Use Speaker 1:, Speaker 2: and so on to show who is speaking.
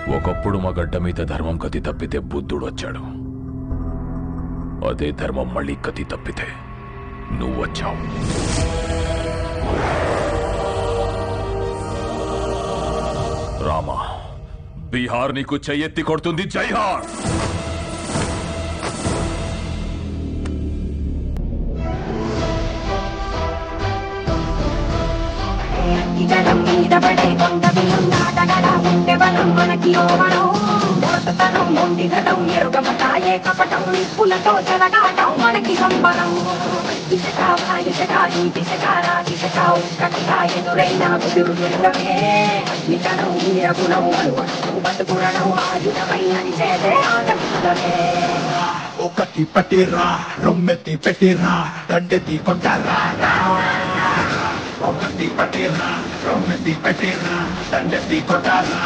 Speaker 1: ఒకప్పుడు మా గడ్డ మీద ధర్మం కతి తప్పితే బుద్ధుడు వచ్చాడు. అదే ధర్మం మళ్ళీ కతి తప్పితే నువ్వు వచ్చావు. రామా, బీహార్ నీకు చెయ్యెత్తి కొడుతుంది. జైహార్.
Speaker 2: జనం మీద పడే కొండబిలం నాటగడా ఉండే బలం మనకి ఓవరం మోసతనం మొండి గతం ఎరుగమతాయే కపటం నిప్పులతో జరగాటం మనకి సంబరం దిశగా దిశగా ఈ దిశగా రా దిశగా కటిగా ఎదురైనా కుదురుమే నిజనం నిరగుణం బతుకురణం ఆయుధమై అని చేదే ఆటమే
Speaker 3: ఒకటి పట్టిరా రొమ్మెత్తి పెట్టిరా దండెత్తి కొట్టారా ఒకటి పట్టిరా రొమ్మెత్తి పెట్టిరా దండెత్తి కొట్టారా